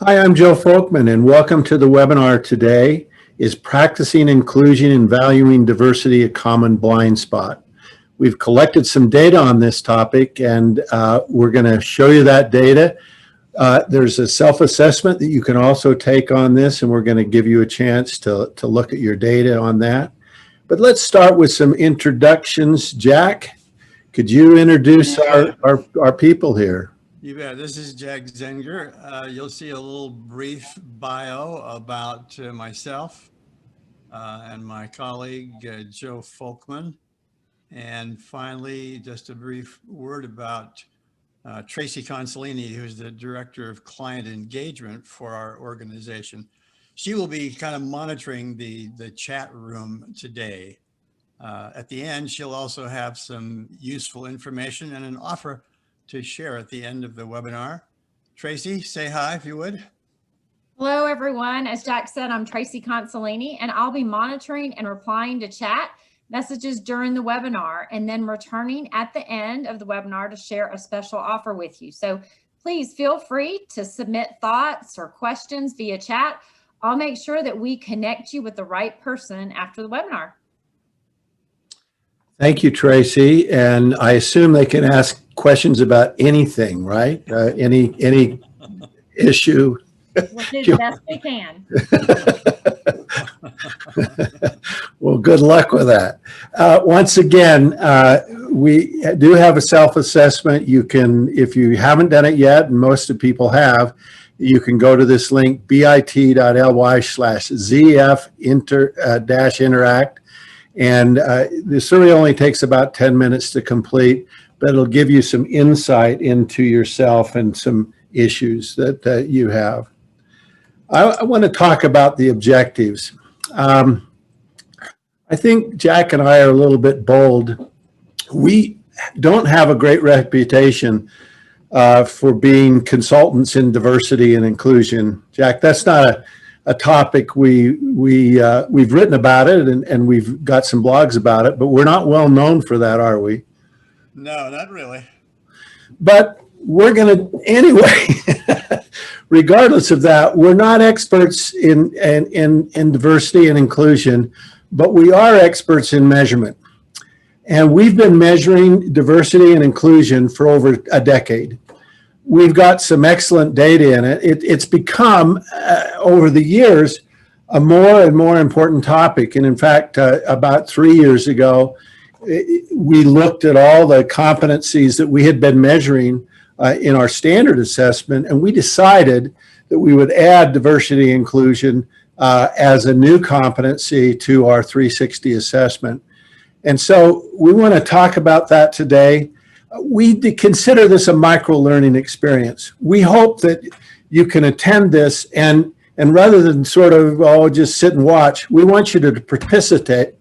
Hi, I'm Joe Folkman, and welcome to the webinar today, Is Practicing Inclusion and Valuing Diversity a Common Blind Spot? We've collected some data on this topic, and we're going to show you that data. There's a self-assessment that you can also take on this, and we're going to give you a chance to look at your data on that. But let's start with some introductions. Jack, could you introduce our people here? You bet. This is Jack Zenger. You'll see a little brief bio about myself and my colleague, Joe Folkman. And finally, just a brief word about Tracy Consolini, who's the Director of Client Engagement for our organization. She will be kind of monitoring the chat room today. At the end, she'll also have some useful information and an offer to share at the end of the webinar. Tracy, say hi if you would. Hello, everyone. As Jack said, I'm Tracy Consolini, and I'll be monitoring and replying to chat messages during the webinar and then returning at the end of the webinar to share a special offer with you. So please feel free to submit thoughts or questions via chat. I'll make sure that we connect you with the right person after the webinar. Thank you, Tracy. And I assume they can ask questions about anything, right? Any issue. We'll do the best we can. Well, good luck with that. Once again, we do have a self-assessment. You can, if you haven't done it yet, and most of people have, you can go to this link, bit.ly/ZF-interact. And this really only takes about 10 minutes to complete, but it'll give you some insight into yourself and some issues that you have. I want to talk about the objectives. I think Jack and I are a little bit bold. We don't have a great reputation for being consultants in diversity and inclusion. Jack, that's not a topic we've written about it and we've got some blogs about it, but we're not well known for that, are we? No, not really. But we're going to, anyway, regardless of that, we're not experts in diversity and inclusion, but we are experts in measurement. And we've been measuring diversity and inclusion for over a decade. We've got some excellent data in it. It's become, over the years, a more and more important topic. And in fact, about 3 years ago, we looked at all the competencies that we had been measuring in our standard assessment, and we decided that we would add diversity and inclusion as a new competency to our 360 assessment. And so we want to talk about that today. We consider this a micro-learning experience. We hope that you can attend this and rather than sort of, just sit and watch, we want you to participate.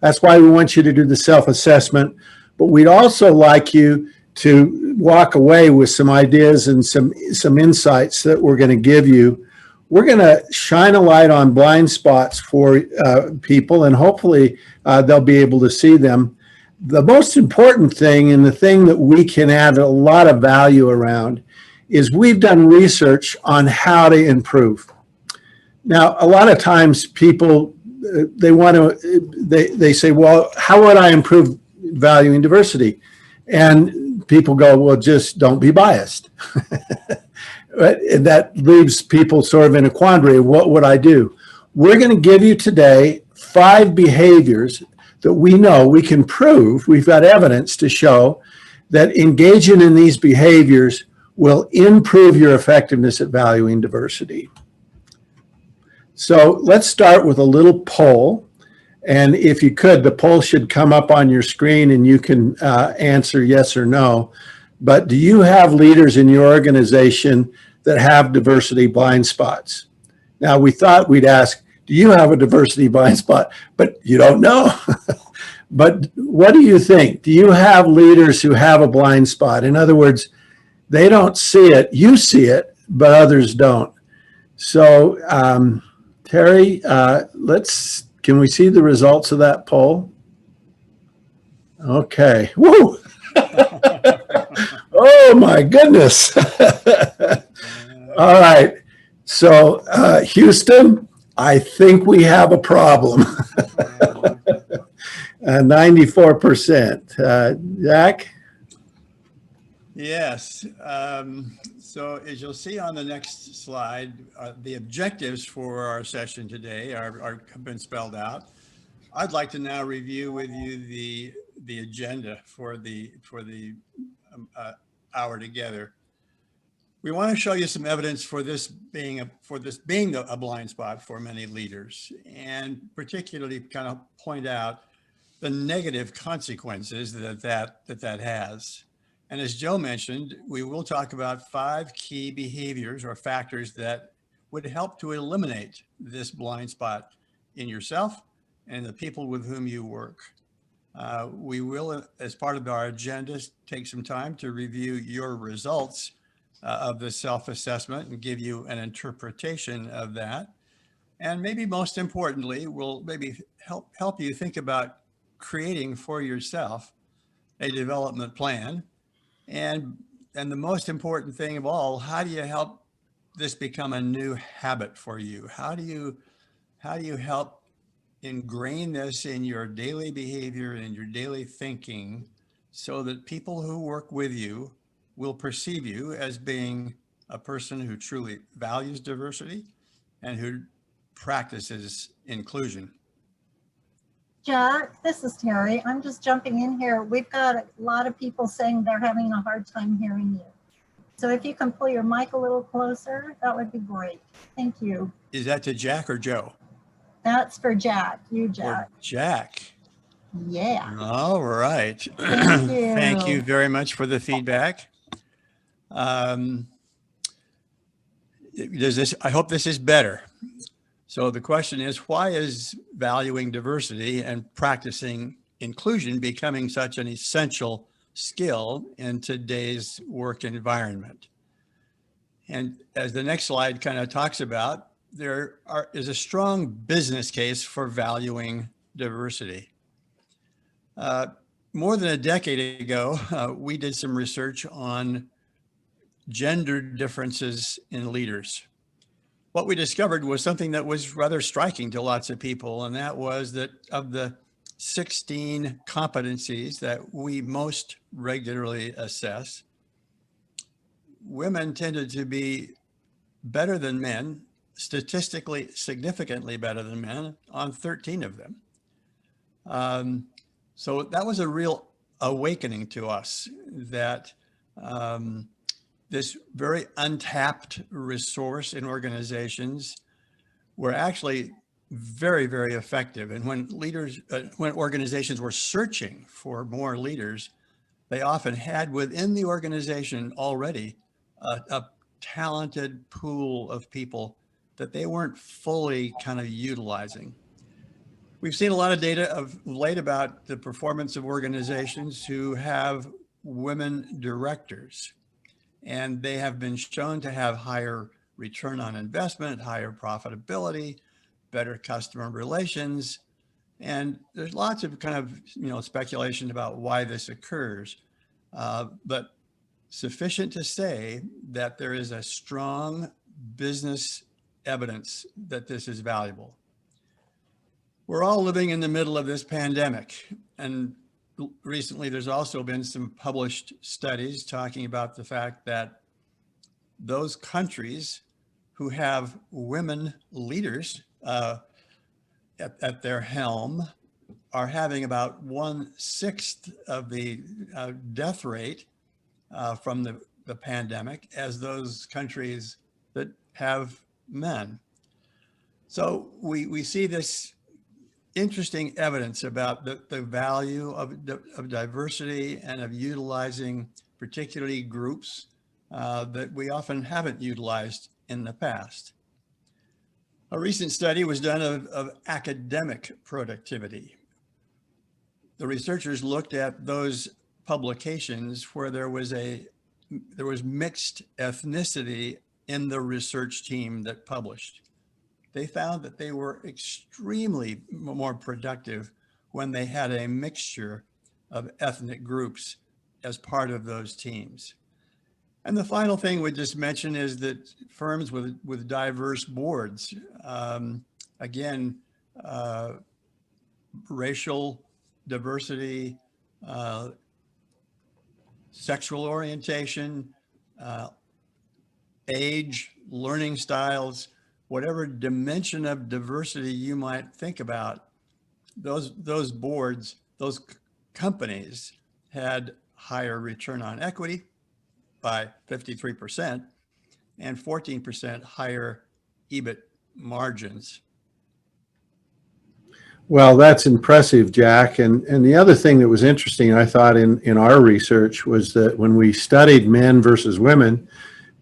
That's why we want you to do the self-assessment. But we'd also like you to walk away with some ideas and some insights that we're going to give you. We're going to shine a light on blind spots for people, and hopefully they'll be able to see them. The most important thing, and the thing that we can add a lot of value around, is we've done research on how to improve. Now, a lot of times people, they say, well, how would I improve valuing diversity? And people go, well, just don't be biased. Right? And that leaves people sort of in a quandary. What would I do? We're going to give you today 5 behaviors that we know we can prove, we've got evidence to show that engaging in these behaviors will improve your effectiveness at valuing diversity. So let's start with a little poll. And if you could, the poll should come up on your screen and you can answer yes or no. But do you have leaders in your organization that have diversity blind spots? Now, we thought we'd ask, do you have a diversity blind spot? But you don't know. But what do you think? Do you have leaders who have a blind spot? In other words, they don't see it. You see it, but others don't. So, Terry, can we see the results of that poll? Okay. Woo! Oh, my goodness. All right. So, Houston, I think we have a problem. 94%. Jack? Yes. So as you'll see on the next slide, the objectives for our session today have been spelled out. I'd like to now review with you the agenda for the hour together. We want to show you some evidence for this being a blind spot for many leaders, and particularly kind of point out the negative consequences that has. And as Joe mentioned, we will talk about 5 key behaviors or factors that would help to eliminate this blind spot in yourself and the people with whom you work. We will, as part of our agenda, take some time to review your results of the self-assessment and give you an interpretation of that. And maybe most importantly, we'll maybe help you think about creating for yourself a development plan. And the most important thing of all, how do you help this become a new habit for you? How do you help ingrain this in your daily behavior and your daily thinking so that people who work with you will perceive you as being a person who truly values diversity and who practices inclusion? Jack, this is Terry. I'm just jumping in here. We've got a lot of people saying they're having a hard time hearing you. So if you can pull your mic a little closer, that would be great. Thank you. Is that to Jack or Joe? That's for Jack. You, For Jack. Jack. Yeah. All right. Thank you. Thank you very much for the feedback. I hope this is better. So the question is, why is valuing diversity and practicing inclusion becoming such an essential skill in today's work environment? And as the next slide kind of talks about, there is a strong business case for valuing diversity. More than a decade ago, we did some research on gender differences in leaders. What we discovered was something that was rather striking to lots of people, and that was that of the 16 competencies that we most regularly assess, women tended to be better than men, statistically significantly better than men on 13 of them. So that was a real awakening to us that this very untapped resource in organizations were actually very, very effective. And when organizations were searching for more leaders, they often had within the organization already a talented pool of people that they weren't fully kind of utilizing. We've seen a lot of data of late about the performance of organizations who have women directors, and they have been shown to have higher return on investment, higher profitability, better customer relations. And there's lots of kind of, speculation about why this occurs. But sufficient to say that there is a strong business evidence that this is valuable. We're all living in the middle of this pandemic, and recently there's also been some published studies talking about the fact that those countries who have women leaders at their helm are having about 1/6 of the death rate from the pandemic as those countries that have men. So we see this interesting evidence about the value of diversity and of utilizing particularly groups that we often haven't utilized in the past. A recent study was done of academic productivity. The researchers looked at those publications where there was mixed ethnicity in the research team that published. They found that they were extremely more productive when they had a mixture of ethnic groups as part of those teams. And the final thing we just mention is that firms with diverse boards, again, racial diversity, sexual orientation, age, learning styles, whatever dimension of diversity you might think about, those boards, those companies had higher return on equity by 53% and 14% higher EBIT margins. Well, that's impressive, Jack. And the other thing that was interesting, I thought, in our research was that when we studied men versus women,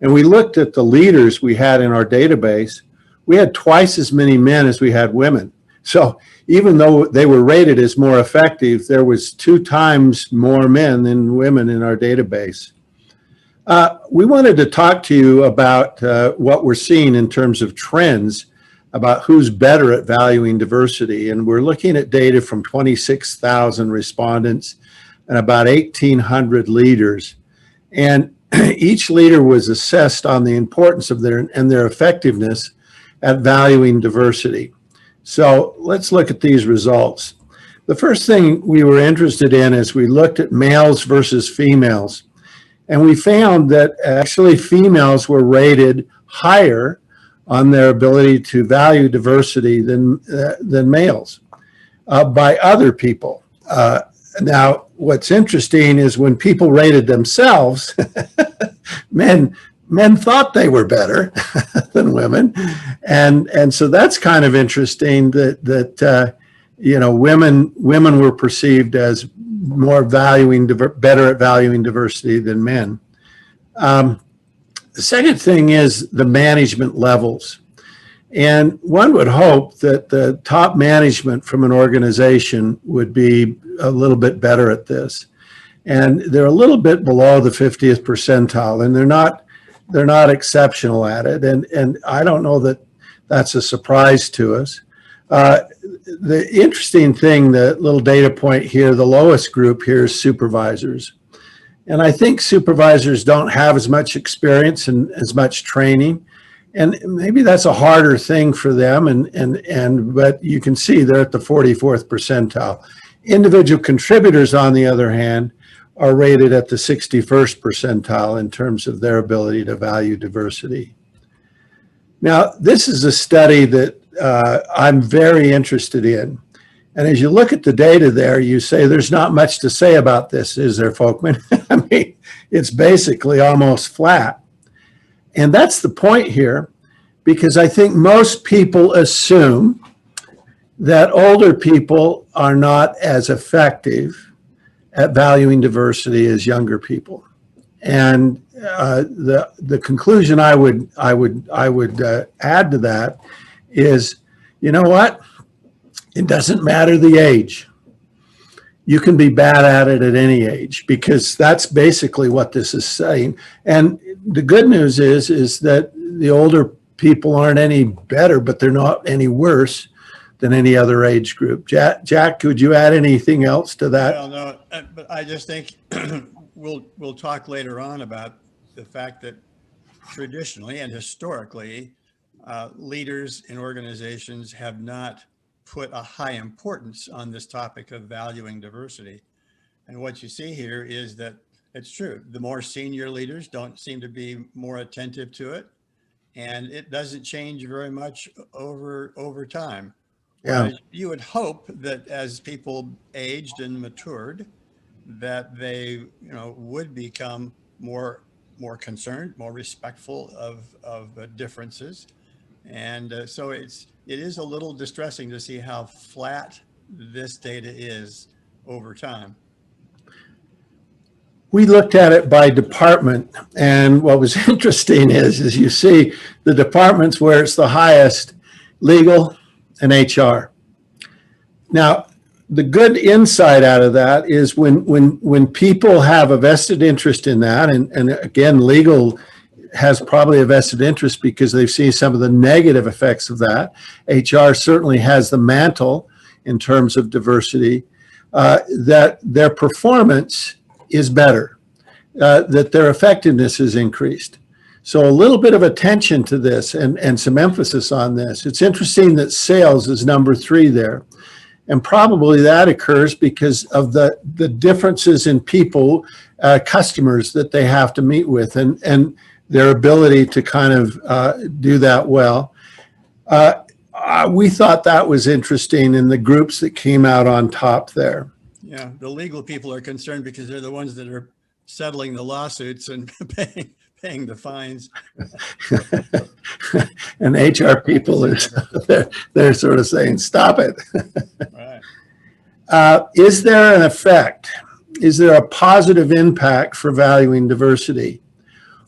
and we looked at the leaders we had in our database, we had twice as many men as we had women. So even though they were rated as more effective, there was 2 times more men than women in our database. We wanted to talk to you about what we're seeing in terms of trends about who's better at valuing diversity. And we're looking at data from 26,000 respondents and about 1,800 leaders. And each leader was assessed on the importance of their effectiveness at valuing diversity. So let's look at these results. The first thing we were interested in is we looked at males versus females. And we found that actually females were rated higher on their ability to value diversity than males by other people. Now, what's interesting is when people rated themselves, men thought they were better than women, and so that's kind of interesting that women were perceived as more better at valuing diversity than men. The second thing is the management levels. And one would hope that the top management from an organization would be a little bit better at this. And they're a little bit below the 50th percentile, and they're not exceptional at it. And I don't know that that's a surprise to us. The interesting thing, the little data point here, the lowest group here is supervisors. And I think supervisors don't have as much experience and as much training. And maybe that's a harder thing for them. But you can see they're at the 44th percentile. Individual contributors, on the other hand, are rated at the 61st percentile in terms of their ability to value diversity. Now, this is a study that I'm very interested in. And as you look at the data there, you say there's not much to say about this, is there, Folkman? I mean, it's basically almost flat. And that's the point here, because I think most people assume that older people are not as effective at valuing diversity as younger people. And the conclusion I would add to that is, you know what? It doesn't matter the age. You can be bad at it at any age, because that's basically what this is saying. And the good news is that the older people aren't any better, but they're not any worse than any other age group. Jack, could you add anything else to that? Well, no, but I just think we'll talk later on about the fact that traditionally and historically, leaders in organizations have not put a high importance on this topic of valuing diversity. And what you see here is that it's true. The more senior leaders don't seem to be more attentive to it. And it doesn't change very much over time. Yeah. You would hope that as people aged and matured, that they would become more concerned, more respectful of differences. And so it is a little distressing to see how flat this data is over time. We looked at it by department, and what was interesting is you see the departments where it's the highest: legal and HR. Now, the good insight out of that is when people have a vested interest in that, and again, legal has probably a vested interest because they've seen some of the negative effects of that. HR certainly has the mantle in terms of diversity, that their performance is better. that their effectiveness has increased. So a little bit of attention to this and some emphasis on this. It's interesting that sales is number 3 there. And probably that occurs because of the differences in people, customers that they have to meet with and their ability to kind of do that well. We thought that was interesting in the groups that came out on top there. Yeah, the legal people are concerned because they're the ones that are settling the lawsuits and paying the fines. And HR people are they're sort of saying, stop it. Right. Is there an effect? Is there a positive impact for valuing diversity?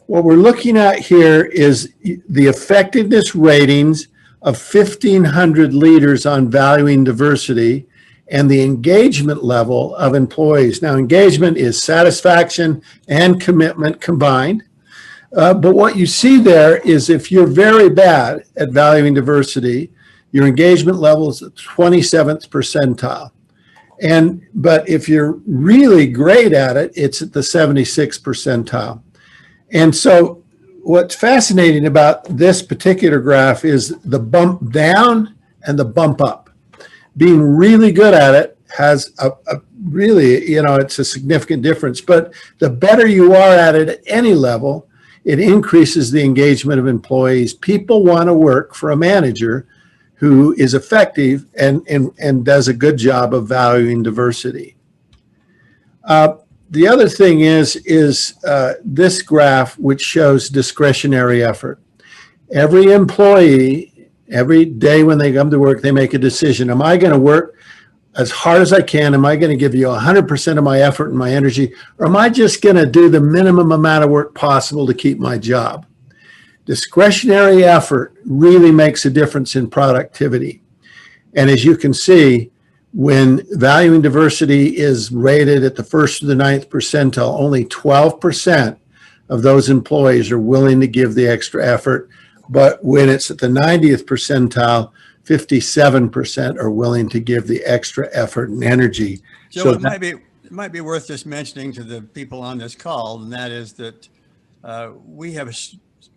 What we're looking at here is the effectiveness ratings of 1,500 leaders on valuing diversity and the engagement level of employees. Now, engagement is satisfaction and commitment combined. But what you see there is if you're very bad at valuing diversity, your engagement level is the 27th percentile. But if you're really great at it, it's at the 76th percentile. And so what's fascinating about this particular graph is the bump down and the bump up. Being really good at it has a really, it's a significant difference. But the better you are at it at any level, it increases the engagement of employees. People want to work for a manager who is effective and does a good job of valuing diversity. The other thing is this graph, which shows discretionary effort. Every employee, every day when they come to work, they make a decision. Am I going to work as hard as I can? Am I going to give you 100% of my effort and my energy? Or am I just going to do the minimum amount of work possible to keep my job? Discretionary effort really makes a difference in productivity. And as you can see, when valuing diversity is rated at the 1st to the 9th percentile, only 12% of those employees are willing to give the extra effort. But when it's at the 90th percentile, 57% are willing to give the extra effort and energy. So it might be worth just mentioning to the people on this call, and that is that we have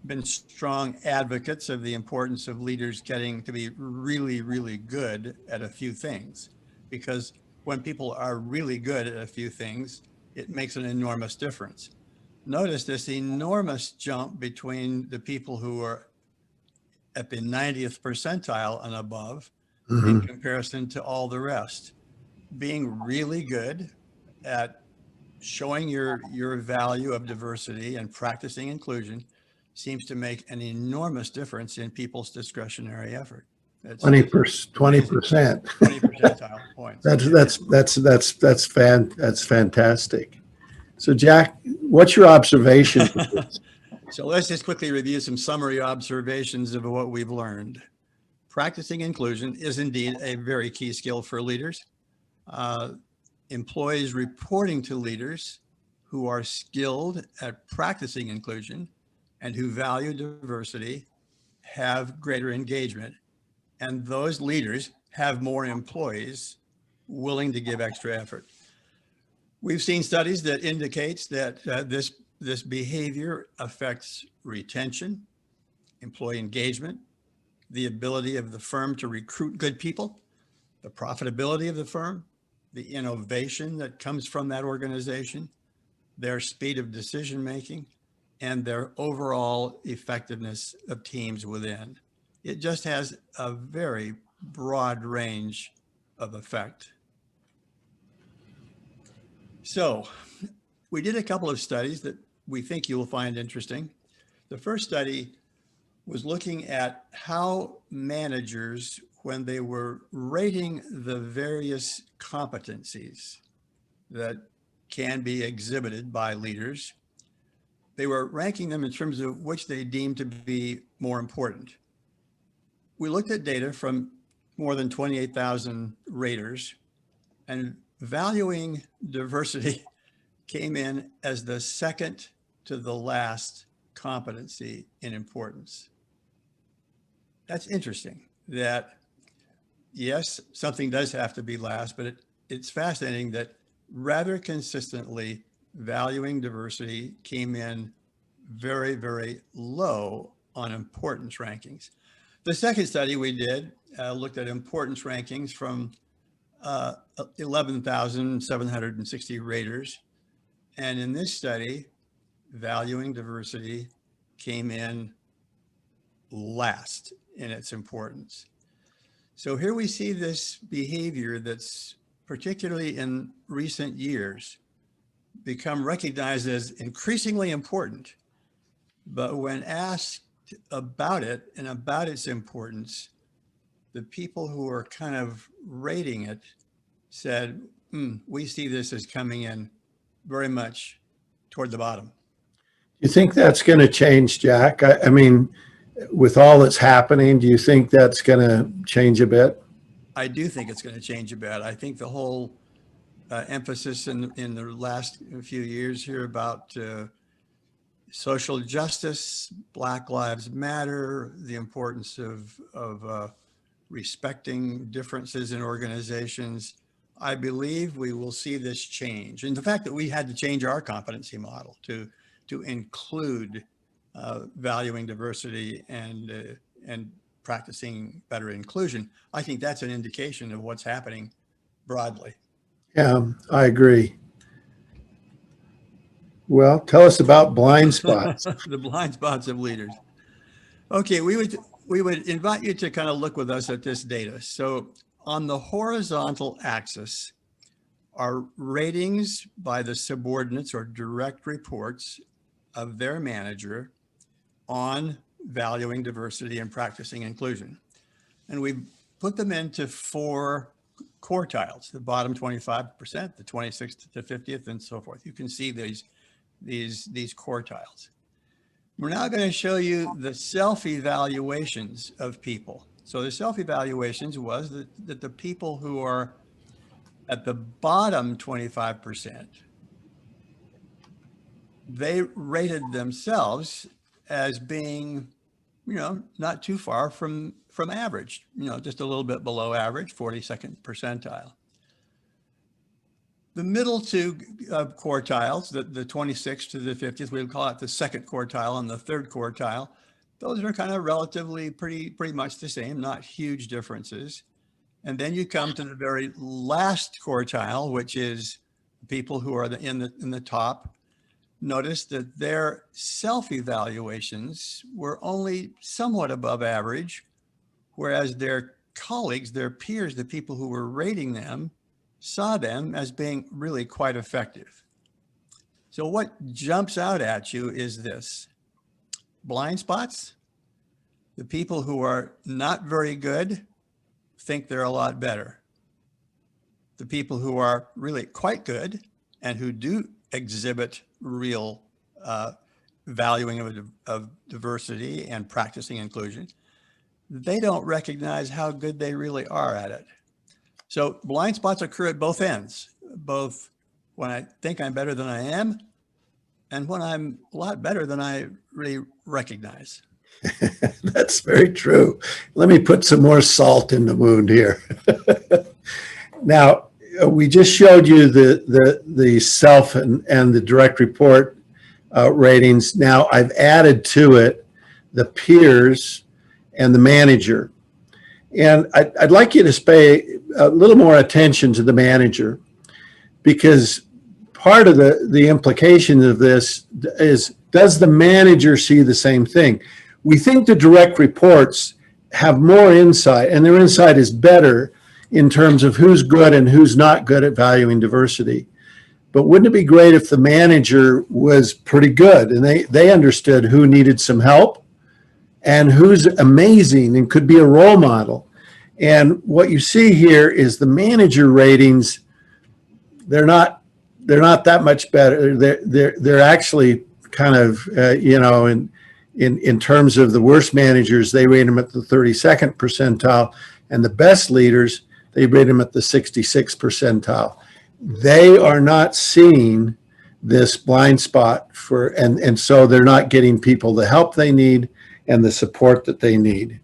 been strong advocates of the importance of leaders getting to be really, really good at a few things. Because when people are really good at a few things, it makes an enormous difference. Notice this enormous jump between the people who are at the 90th percentile and above in comparison to all the rest. Being really good at showing your value of diversity and practicing inclusion seems to make an enormous difference in people's discretionary effort. 20%. 20 percentile points. That's fantastic. So Jack, what's your observation? So let's just quickly review some summary observations of what we've learned. Practicing inclusion is indeed a very key skill for leaders. Employees reporting to leaders who are skilled at practicing inclusion and who value diversity have greater engagement. And those leaders have more employees willing to give extra effort. We've seen studies that indicates that this behavior affects retention, employee engagement, the ability of the firm to recruit good people, the profitability of the firm, the innovation that comes from that organization, their speed of decision-making, and their overall effectiveness of teams within. It just has a very broad range of effect. So we did a couple of studies that we think you'll find interesting. The first study was looking at how managers, when they were rating the various competencies that can be exhibited by leaders, they were ranking them in terms of which they deemed to be more important. We looked at data from more than 28,000 raters, and valuing diversity came in as the second to the last competency in importance. That's interesting that, yes, something does have to be last, but it's fascinating that rather consistently, valuing diversity came in very, very low on importance rankings. The second study we did looked at importance rankings from 11,760 raters. And in this study, valuing diversity came in last in its importance. So here we see this behavior that's particularly in recent years become recognized as increasingly important. But when asked about it and about its importance, the people who are kind of rating it said, we see this as coming in very much toward the bottom. You think that's going to change, Jack? I mean, with all that's happening, do you think that's going to change a bit? I do think it's going to change a bit. I think the whole emphasis in the last few years here about social justice, Black Lives Matter, the importance of respecting differences in organizations, I believe we will see this change. And the fact that we had to change our competency model to include valuing diversity and practicing better inclusion, I think that's an indication of what's happening broadly. Yeah, I agree. Well, tell us about blind spots. The blind spots of leaders. Okay, we would invite you to kind of look with us at this data. So on the horizontal axis are ratings by the subordinates or direct reports of their manager on valuing diversity and practicing inclusion. And we put them into 4 quartiles, the bottom 25%, the 26th to 50th, and so forth. You can see these quartiles. We're now going to show you the self-evaluations of people. So the self-evaluations was that the people who are at the bottom 25%, they rated themselves as being, not too far from average, just a little bit below average, 42nd percentile. The middle 2 quartiles, the 26th to the 50th, we would call it the second quartile and the third quartile. Those are kind of relatively pretty much the same, not huge differences. And then you come to the very last quartile, which is people who are in the top. Notice that their self-evaluations were only somewhat above average, whereas their colleagues, their peers, the people who were rating them, saw them as being really quite effective. So what jumps out at you is this: blind spots. The people who are not very good think they're a lot better. The people who are really quite good and who do exhibit real valuing of diversity and practicing inclusion, they don't recognize how good they really are at it. So blind spots occur at both ends, both when I think I'm better than I am and when I'm a lot better than I really recognize. That's very true. Let me put some more salt in the wound here. Now, we just showed you the self and the direct report ratings. Now I've added to it the peers and the manager. And I'd like you to pay a little more attention to the manager, because part of the implication of this is, does the manager see the same thing? We think the direct reports have more insight, and their insight is better in terms of who's good and who's not good at valuing diversity. But wouldn't it be great if the manager was pretty good and they understood who needed some help and who's amazing and could be a role model? And what you see here is the manager ratings, they're not that much better. They're actually kind of, in terms of the worst managers, they rate them at the 32nd percentile, and the best leaders, they rate them at the 66th percentile. They are not seeing this blind spot and so they're not getting people the help they need and the support that they need.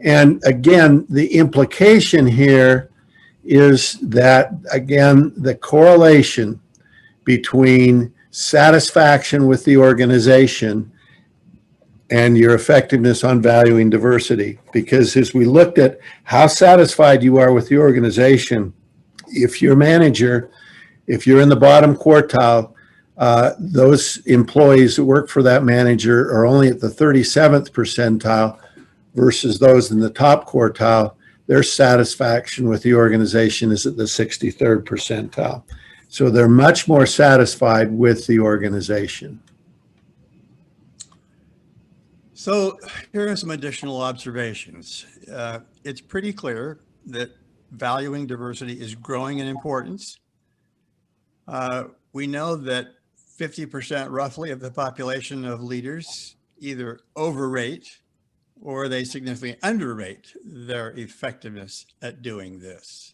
And again, the implication here is that, again, the correlation between satisfaction with the organization, and your effectiveness on valuing diversity. Because as we looked at how satisfied you are with the organization, if you're a manager, if you're in the bottom quartile, those employees that work for that manager are only at the 37th percentile versus those in the top quartile. Their satisfaction with the organization is at the 63rd percentile. So they're much more satisfied with the organization. So here are some additional observations. It's pretty clear that valuing diversity is growing in importance. We know that 50% roughly of the population of leaders either overrate or they significantly underrate their effectiveness at doing this.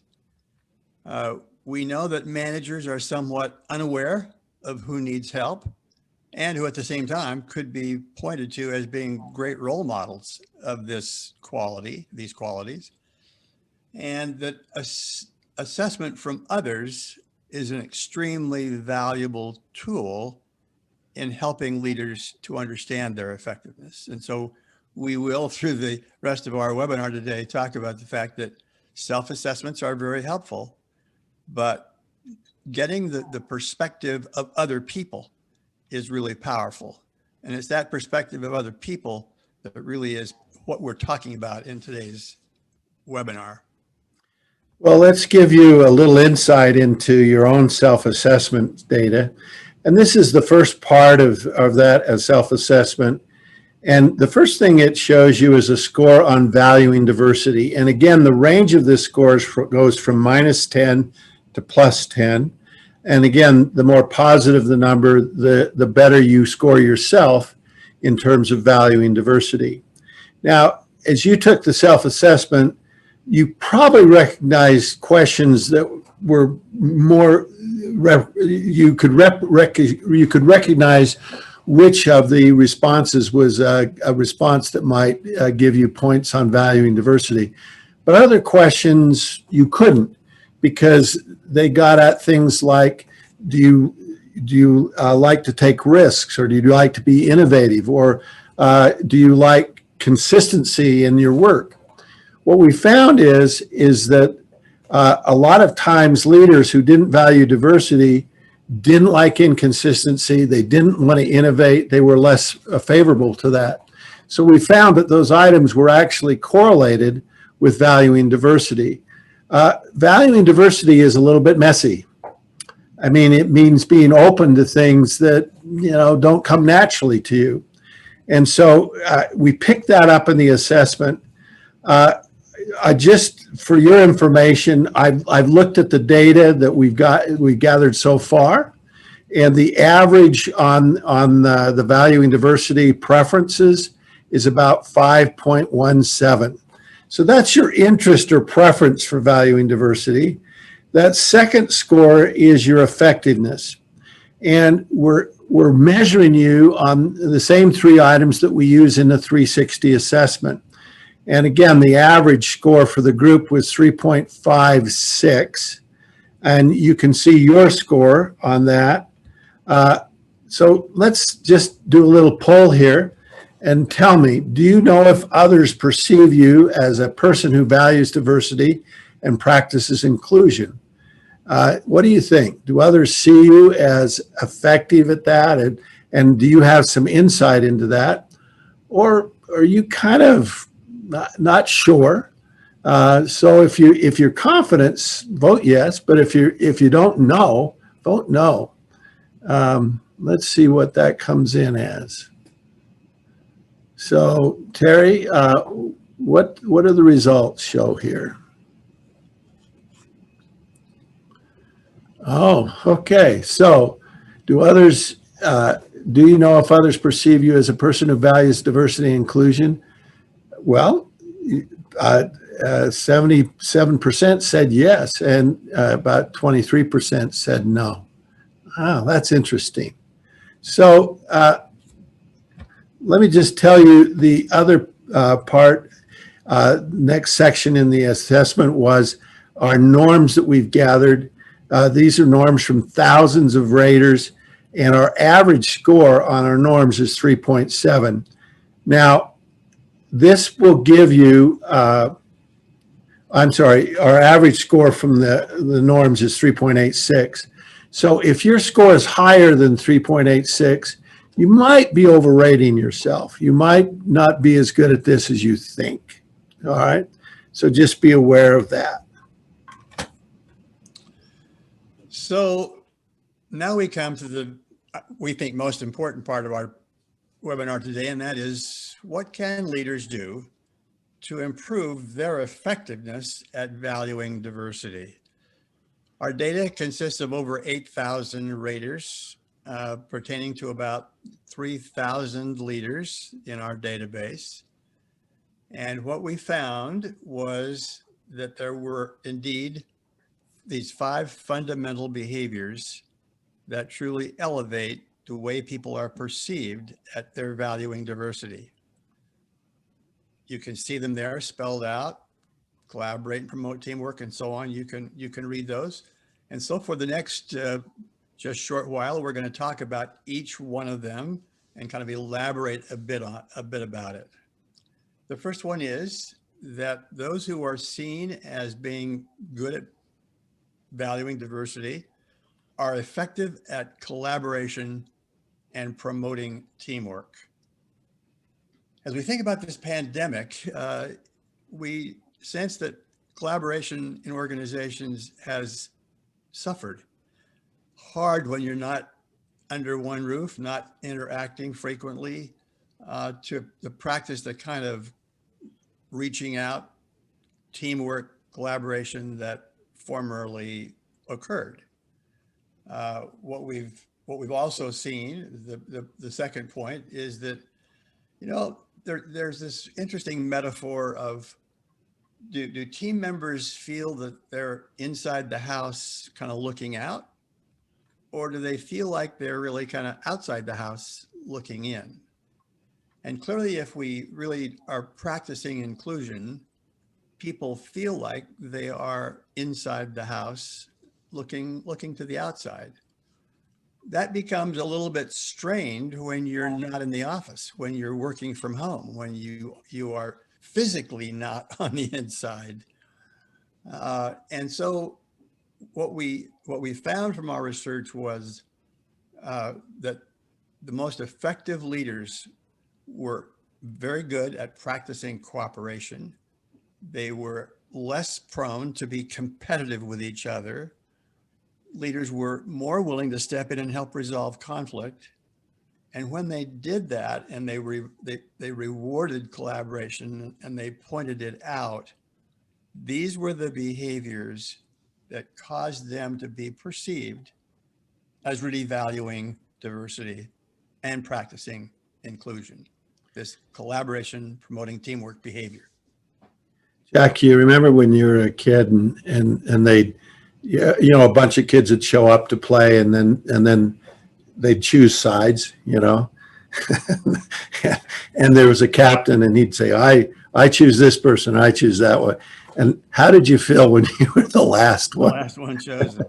We know that managers are somewhat unaware of who needs help and who at the same time could be pointed to as being great role models of this quality, these qualities, and that assessment from others is an extremely valuable tool in helping leaders to understand their effectiveness. And so we will, through the rest of our webinar today, talk about the fact that self-assessments are very helpful, but getting the perspective of other people is really powerful. And it's that perspective of other people that really is what we're talking about in today's webinar. Well, let's give you a little insight into your own self-assessment data. And this is the first part of that self-assessment. And the first thing it shows you is a score on valuing diversity. And again, the range of this score goes from -10 to +10. And again, the more positive the number, the better you score yourself in terms of valuing diversity. Now, as you took the self-assessment, you probably recognized questions that were more, you could recognize which of the responses was a response that might give you points on valuing diversity. But other questions you couldn't, because they got at things like, do you like to take risks, or do you like to be innovative, or do you like consistency in your work? What we found is that a lot of times leaders who didn't value diversity didn't like inconsistency, they didn't want to innovate, they were less favorable to that. So we found that those items were actually correlated with valuing diversity. Valuing diversity is a little bit messy. I mean, it means being open to things that, don't come naturally to you. And so we picked that up in the assessment. For your information, I've looked at the data that we've gathered so far, and the average on the valuing diversity preferences is about 5.17. So that's your interest or preference for valuing diversity. That second score is your effectiveness, and we're measuring you on the same three items that we use in the 360 assessment. And again, the average score for the group was 3.56. And you can see your score on that. So let's just do a little poll here and tell me, do you know if others perceive you as a person who values diversity and practices inclusion? What do you think? Do others see you as effective at that? And do you have some insight into that? Or are you kind of not sure? So if you're confident, vote yes. But if you don't know, vote no. Let's see what that comes in as. So Terry, what do the results show here? Oh, okay. So do you know if others perceive you as a person who values diversity and inclusion? Well, 77% said yes, and about 23% said no. Oh, that's interesting. So let me just tell you the other part. Next section in the assessment was our norms that we've gathered. These are norms from thousands of raters, and our average score on our norms is 3.7. Now, this will give you, I'm sorry, our average score from the norms is 3.86. So if your score is higher than 3.86, you might be overrating yourself. You might not be as good at this as you think. All right. So just be aware of that. So now we come to the, we think, most important part of our webinar today, and that is, what can leaders do to improve their effectiveness at valuing diversity? Our data consists of over 8,000 raters pertaining to about 3,000 leaders in our database. And what we found was that there were indeed these 5 fundamental behaviors that truly elevate the way people are perceived at their valuing diversity. You can see them there spelled out: collaborate and promote teamwork, and so on. You can read those. And so for the next just short while, we're going to talk about each one of them and kind of elaborate a bit about it. The first one is that those who are seen as being good at valuing diversity are effective at collaboration and promoting teamwork. As we think about this pandemic, we sense that collaboration in organizations has suffered hard when you're not under one roof, not interacting frequently, to practice the kind of reaching out, teamwork, collaboration that formerly occurred. What we've also seen, the second point, is that, you know, there's this interesting metaphor of, do team members feel that they're inside the house kind of looking out, or do they feel like they're really kind of outside the house looking in? And clearly, if we really are practicing inclusion, people feel like they are inside the house looking to the outside. That becomes a little bit strained when you're not in the office, when you're working from home, when you are physically not on the inside. And so what we found from our research was that the most effective leaders were very good at practicing cooperation. They were less prone to be competitive with each other. Leaders were more willing to step in and help resolve conflict. And when they did that, and they rewarded collaboration and they pointed it out, these were the behaviors that caused them to be perceived as really valuing diversity and practicing inclusion, this collaboration, promoting teamwork behavior. Jack, you remember when you were a kid and they, you know, a bunch of kids would show up to play, and then they'd choose sides, you know, and there was a captain, and he'd say, I choose this person, I choose that one. And how did you feel when you were the last one? The last one chosen.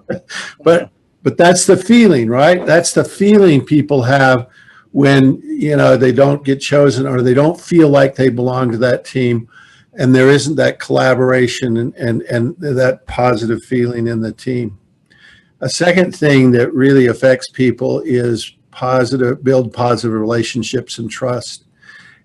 But that's the feeling, right? That's the feeling people have when, you know, they don't get chosen, or they don't feel like they belong to that team, and there isn't that collaboration and that positive feeling in the team. A second thing that really affects people is build positive relationships and trust.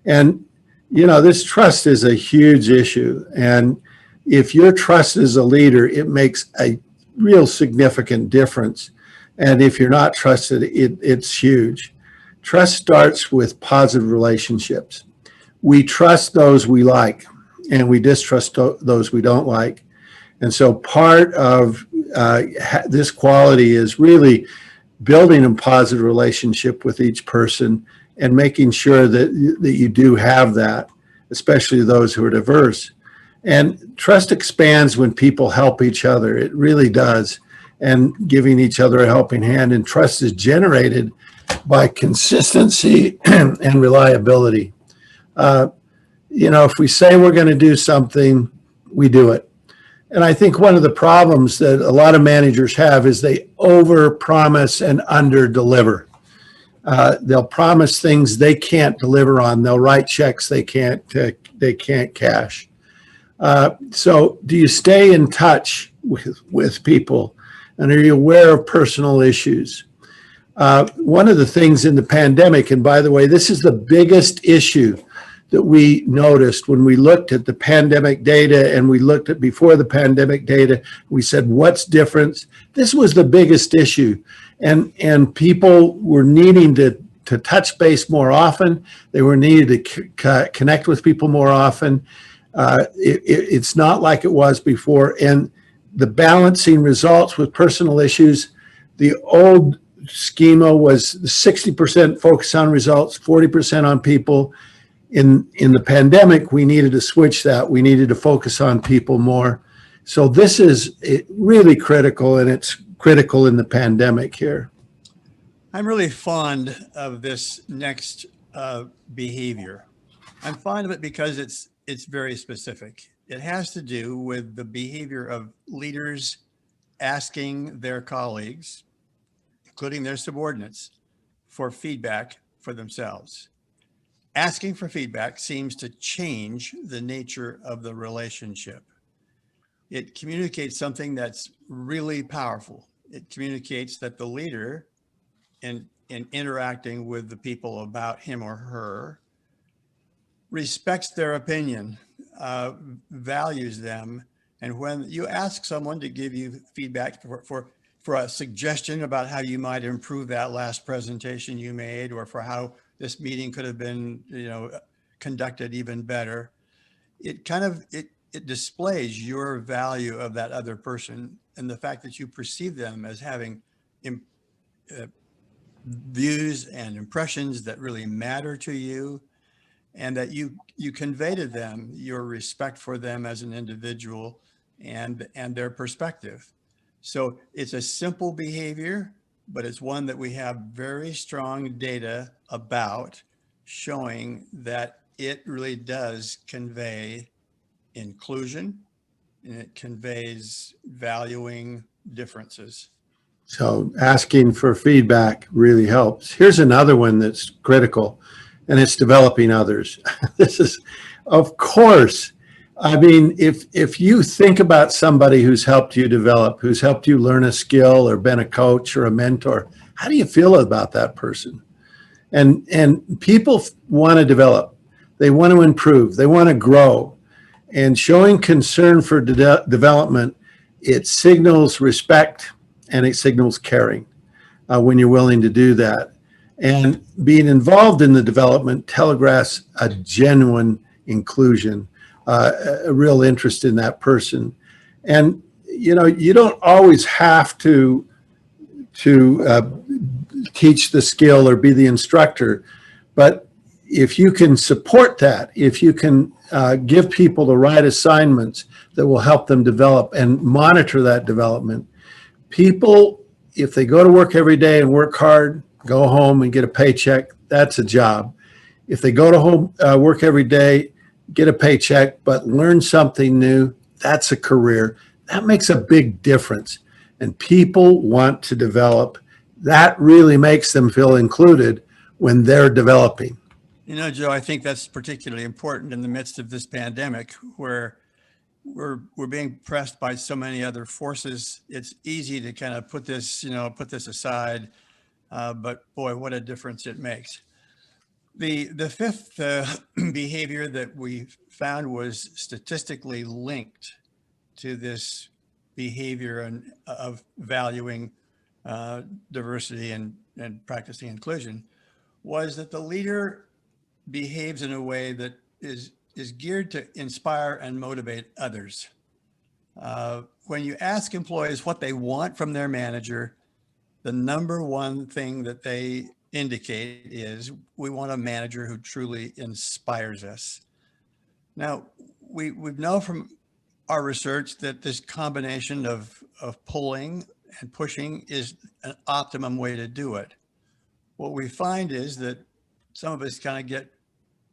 And, you know, this trust is a huge issue. And if you're trusted as a leader, it makes a real significant difference. And if you're not trusted, it's huge. Trust starts with positive relationships. We trust those we like, and we distrust those we don't like. And so part of this quality is really building a positive relationship with each person and making sure that you do have that, especially those who are diverse. And trust expands when people help each other. It really does. And giving each other a helping hand. And trust is generated by consistency and reliability. You know, if we say we're going to do something, we do it. And I think one of the problems that a lot of managers have is they over-promise and under-deliver. They'll promise things they can't deliver on. They'll write checks they can't cash. So do you stay in touch with people, and are you aware of personal issues? One of the things in the pandemic, and by the way, this is the biggest issue that we noticed when we looked at the pandemic data and we looked at before the pandemic data, we said, what's different? This was the biggest issue. And people were needing to touch base more often. They were needed to connect with people more often. It's not like it was before. And the balancing results with personal issues, the old schema was 60% focus on results, 40% on people. In the pandemic, we needed to switch that. We needed to focus on people more. So this is really critical, and it's critical in the pandemic here. I'm really fond of this next behavior. I'm fond of it because it's very specific. It has to do with the behavior of leaders asking their colleagues, including their subordinates, for feedback for themselves. Asking for feedback seems to change the nature of the relationship. It communicates something that's really powerful. It communicates that the leader, in interacting with the people about him or her, respects their opinion, values them. And when you ask someone to give you feedback for a suggestion about how you might improve that last presentation you made, or for how this meeting could have been, conducted even better, it displays your value of that other person and the fact that you perceive them as having views and impressions that really matter to you, and that you convey to them your respect for them as an individual and their perspective. So it's a simple behavior, but it's one that we have very strong data about, showing that it really does convey inclusion, and it conveys valuing differences. So asking for feedback really helps. Here's another one that's critical, and it's developing others. This is, of course, I mean, if you think about somebody who's helped you develop, who's helped you learn a skill or been a coach or a mentor, how do you feel about that person? And people want to develop. They want to improve. They want to grow. And showing concern for development, it signals respect and it signals caring when you're willing to do that. And being involved in the development telegraphs a genuine inclusion, a real interest in that person. And, you don't always have to teach the skill or be the instructor, but if you can support that, if you can give people the right assignments that will help them develop and monitor that development, people, if they go to work every day and work hard, go home and get a paycheck, that's a job. If they go to home, work every day, get a paycheck, but learn something new, that's a career. That makes a big difference. And people want to develop. That really makes them feel included when they're developing. Joe, I think that's particularly important in the midst of this pandemic, where we're being pressed by so many other forces. It's easy to kind of put this aside, but boy, what a difference it makes. The fifth behavior that we found was statistically linked to this behavior of valuing diversity and practicing inclusion, was that the leader behaves in a way that is geared to inspire and motivate others. When you ask employees what they want from their manager, the number one thing that they indicate is, we want a manager who truly inspires us. Now, we know from our research that this combination of pulling and pushing is an optimum way to do it. What we find is that some of us kind of get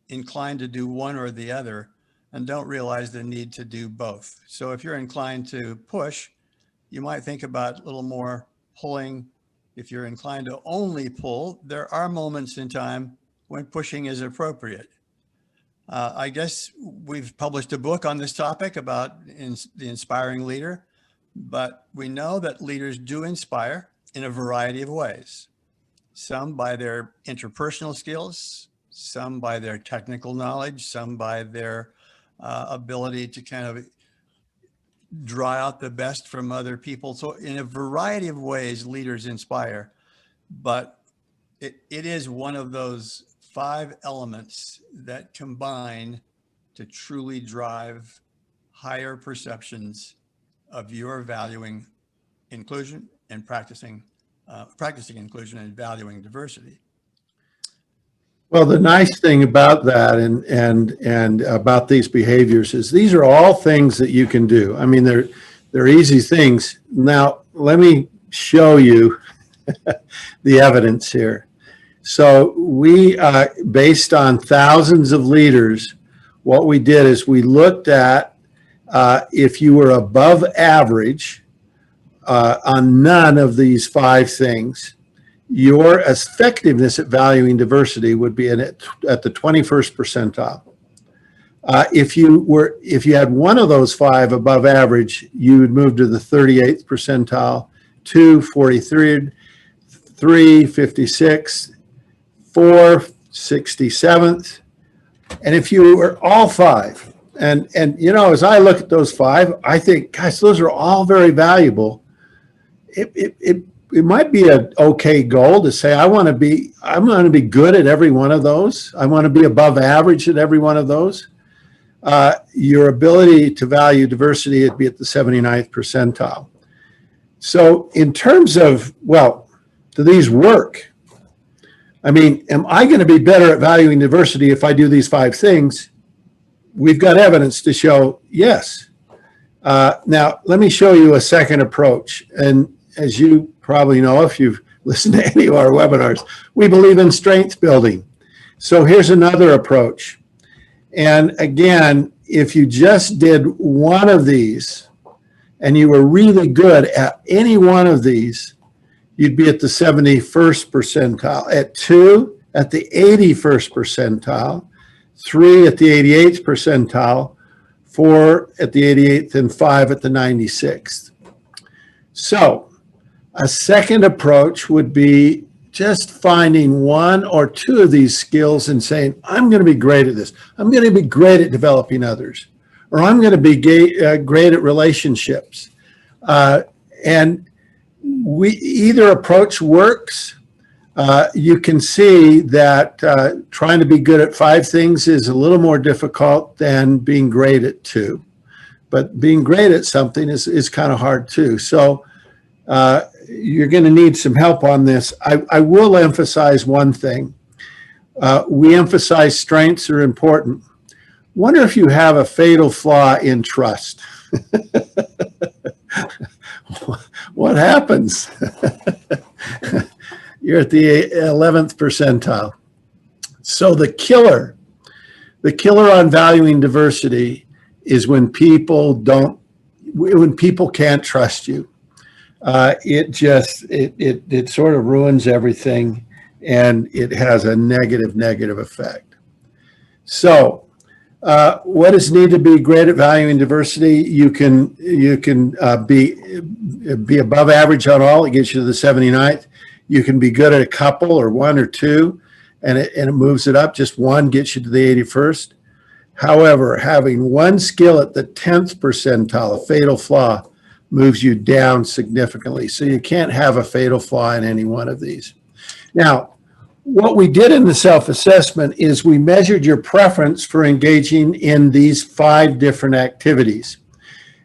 inclined to do one or the other and don't realize the need to do both. So if you're inclined to push, you might think about a little more pulling If you're inclined to only pull, there are moments in time when pushing is appropriate. I guess we've published a book on this topic about the inspiring leader, but we know that leaders do inspire in a variety of ways. Some by their interpersonal skills, some by their technical knowledge, some by their ability to kind of draw out the best from other people. So in a variety of ways, leaders inspire, but it is one of those 5 elements that combine to truly drive higher perceptions of your valuing inclusion and practicing inclusion and valuing diversity. Well, the nice thing about that and about these behaviors is these are all things that you can do. I mean, they're easy things. Now, let me show you the evidence here. So we, based on thousands of leaders, what we did is we looked at if you were above average on none of these 5 things, your effectiveness at valuing diversity would be at the 21st percentile. If you had one of those 5 above average, you would move to the 38th percentile, 2, 43rd, 3, 56th, 4, 67th. And if you were all 5, and you know, as I look at those 5, I think, gosh, those are all very valuable. It might be an okay goal to say, I'm going to be good at every one of those. I want to be above average at every one of those. Your ability to value diversity would be at the 79th percentile. So in terms of, well, do these work? I mean, am I going to be better at valuing diversity if I do these 5 things? We've got evidence to show yes. Now, let me show you a second approach. And as you probably know, if you've listened to any of our webinars, we believe in strength building. So here's another approach. And again, if you just did one of these and you were really good at any one of these, you'd be at the 71st percentile. At 2, at the 81st percentile. 3 at the 88th percentile. 4 at the 88th, and 5 at the 96th. So a second approach would be just finding 1 or 2 of these skills and saying, I'm going to be great at this. I'm going to be great at developing others, or I'm going to be great at relationships. And either approach works. You can see that trying to be good at 5 things is a little more difficult than being great at 2. But being great at something is kind of hard too. So you're going to need some help on this. I will emphasize one thing. We emphasize strengths are important. Wonder if you have a fatal flaw in trust. What happens? You're at the 11th percentile. So the killer on valuing diversity is when people can't trust you. It sort of ruins everything, and it has a negative effect. So what is needed to be great at valuing diversity? You can be above average on all. It gets you to the 79th. You can be good at a couple or 1 or 2, and it moves it up. Just 1 gets you to the 81st. However, having 1 skill at the 10th percentile, a fatal flaw, moves you down significantly. So you can't have a fatal flaw in any one of these. Now, what we did in the self-assessment is we measured your preference for engaging in these 5 different activities.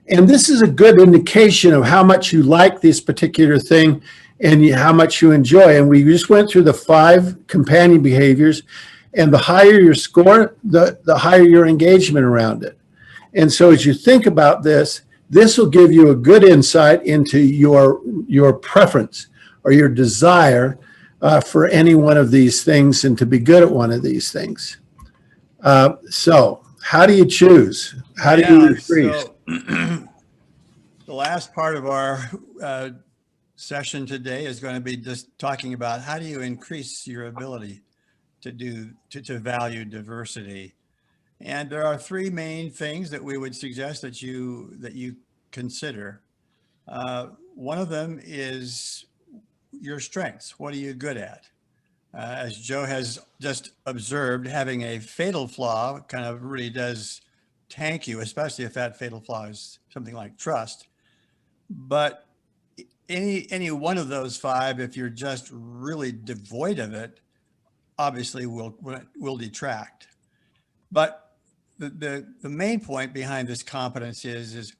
And this is a good indication of how much you like this particular thing and how much you enjoy. And we just went through the 5 companion behaviors, and the higher your score, the higher your engagement around it. And so as you think about this, this will give you a good insight into your preference or your desire for any one of these things and to be good at one of these things. So how do you choose? How do you increase? So the last part of our session today is going to be just talking about how do you increase your ability to value diversity. And there are three main things that we would suggest that you consider. One of them is your strengths. What are you good at? As Joe has just observed, having a fatal flaw kind of really does tank you, especially if that fatal flaw is something like trust. But any one of those five, if you're just really devoid of it, obviously will detract. But the main point behind this competence is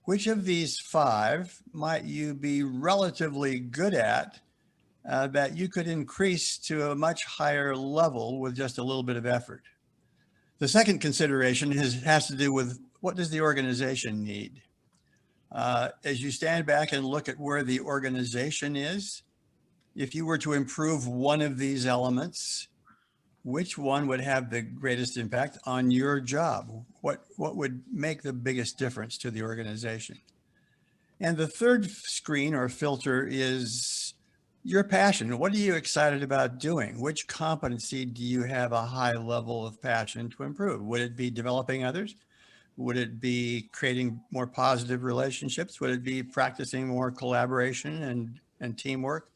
which of these five might you be relatively good at that you could increase to a much higher level with just a little bit of effort. The second consideration has to do with what does the organization need? As you stand back and look at where the organization is, if you were to improve one of these elements, which one would have the greatest impact on your job? What would make the biggest difference to the organization? And the third screen or filter is your passion. What are you excited about doing? Which competency do you have a high level of passion to improve? Would it be developing others? Would it be creating more positive relationships? Would it be practicing more collaboration and teamwork?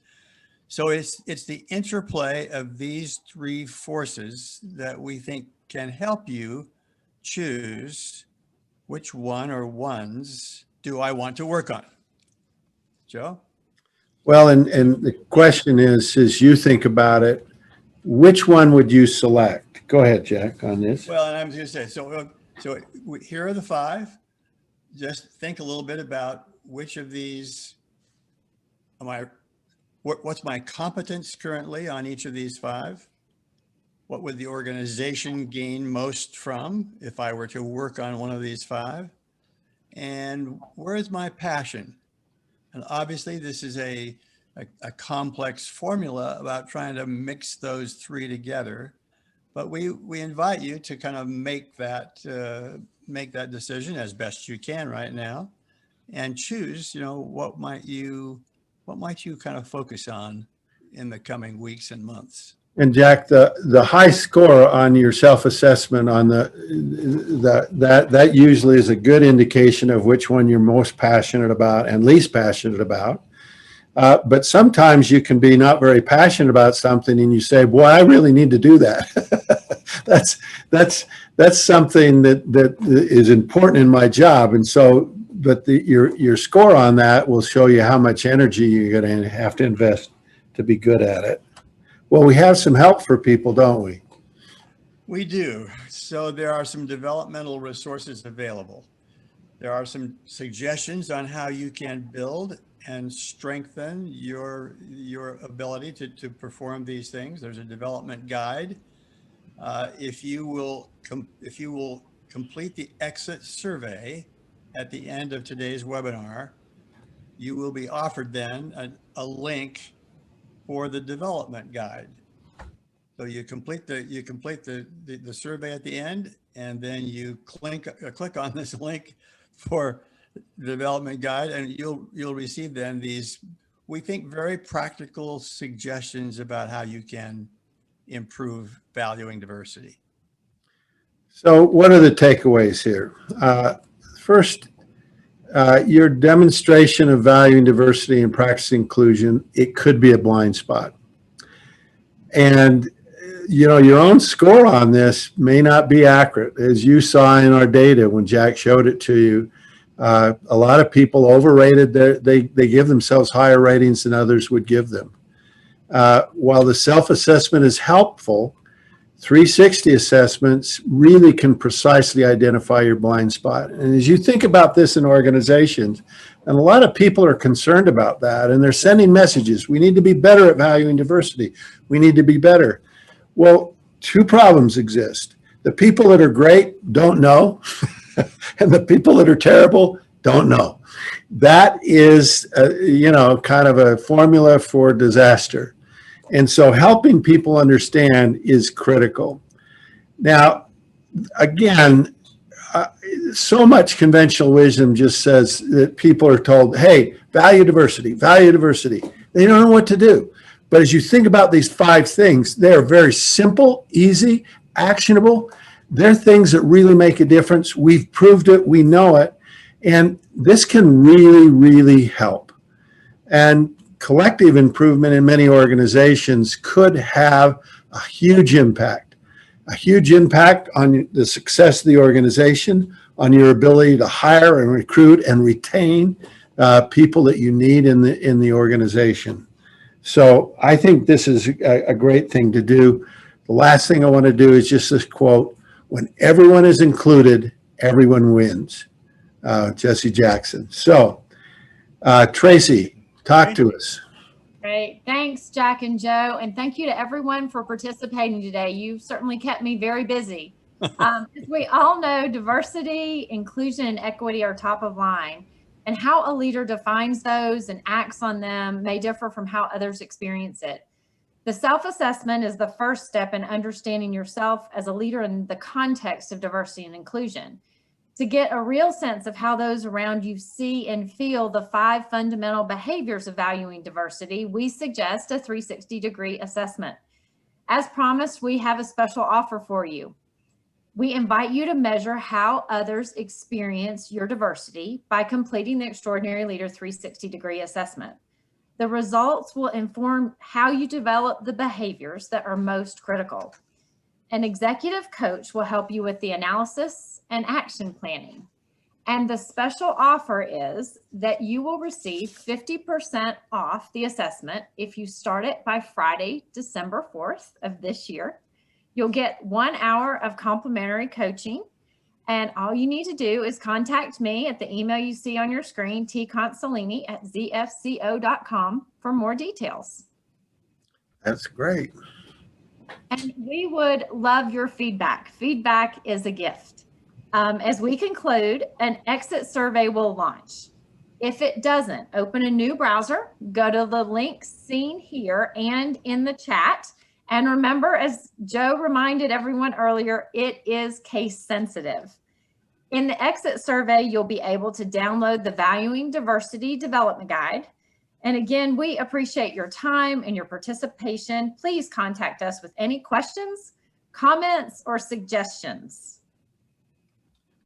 So it's the interplay of these three forces that we think can help you choose which one or ones do I want to work on. Joe? Well, and the question is, as you think about it, which one would you select? Go ahead, Jack, on this. Well, and I'm going to say, so here are the five. Just think a little bit about which of these what's my competence currently on each of these five? What would the organization gain most from if I were to work on one of these five? And where is my passion? And obviously this is a complex formula about trying to mix those three together. But we invite you to kind of make that decision as best you can right now, and choose, what might you kind of focus on in the coming weeks and months. And Jack, the high score on your self-assessment on that usually is a good indication of which one you're most passionate about and least passionate about. But sometimes you can be not very passionate about something and you say, boy, I really need to do that. that's something that is important in my job. And so, but your score on that will show you how much energy you're going to have to invest to be good at it. Well, we have some help for people, don't we? We do. So there are some developmental resources available. There are some suggestions on how you can build and strengthen your ability to perform these things. There's a development guide. If you will complete the exit survey at the end of today's webinar, you will be offered then a link for the development guide. So you complete the survey at the end, and then you click on this link for the development guide, and you'll receive then these, we think, very practical suggestions about how you can improve valuing diversity. So what are the takeaways here? First, your demonstration of valuing diversity and practicing inclusion, it could be a blind spot. And, your own score on this may not be accurate. As you saw in our data when Jack showed it to you, a lot of people overrated they give themselves higher ratings than others would give them. While the self-assessment is helpful, 360 assessments really can precisely identify your blind spot. And as you think about this in organizations, and a lot of people are concerned about that, and they're sending messages, we need to be better at valuing diversity. We need to be better. Well, two problems exist. The people that are great don't know, and the people that are terrible don't know. That is, kind of a formula for disaster. And so helping people understand is critical. Now, again, so much conventional wisdom just says that people are told, hey, value diversity, value diversity. They don't know what to do. But as you think about these 5 things, they're very simple, easy, actionable. They're things that really make a difference. We've proved it. We know it. And this can really, really help. And collective improvement in many organizations could have a huge impact on the success of the organization, on your ability to hire and recruit and retain people that you need in the organization. So I think this is a great thing to do. The last thing I want to do is just this quote: when everyone is included, everyone wins. Jesse Jackson. So Tracy, talk to us. Great. Thanks, Jack and Joe. And thank you to everyone for participating today. You've certainly kept me very busy. As we all know, diversity, inclusion, and equity are top of mind. And how a leader defines those and acts on them may differ from how others experience it. The self-assessment is the first step in understanding yourself as a leader in the context of diversity and inclusion. To get a real sense of how those around you see and feel the 5 fundamental behaviors of valuing diversity, we suggest a 360-degree assessment. As promised, we have a special offer for you. We invite you to measure how others experience your diversity by completing the Extraordinary Leader 360-degree assessment. The results will inform how you develop the behaviors that are most critical. An executive coach will help you with the analysis and action planning. And the special offer is that you will receive 50% off the assessment if you start it by Friday, December 4th of this year. You'll get 1 hour of complimentary coaching. And all you need to do is contact me at the email you see on your screen, tconsolini@zfco.com, for more details. That's great. And we would love your feedback. Feedback is a gift. As we conclude, an exit survey will launch. If it doesn't, open a new browser, go to the links seen here and in the chat. And remember, as Joe reminded everyone earlier, it is case sensitive. In the exit survey, you'll be able to download the Valuing Diversity Development Guide. And again, we appreciate your time and your participation. Please contact us with any questions, comments, or suggestions.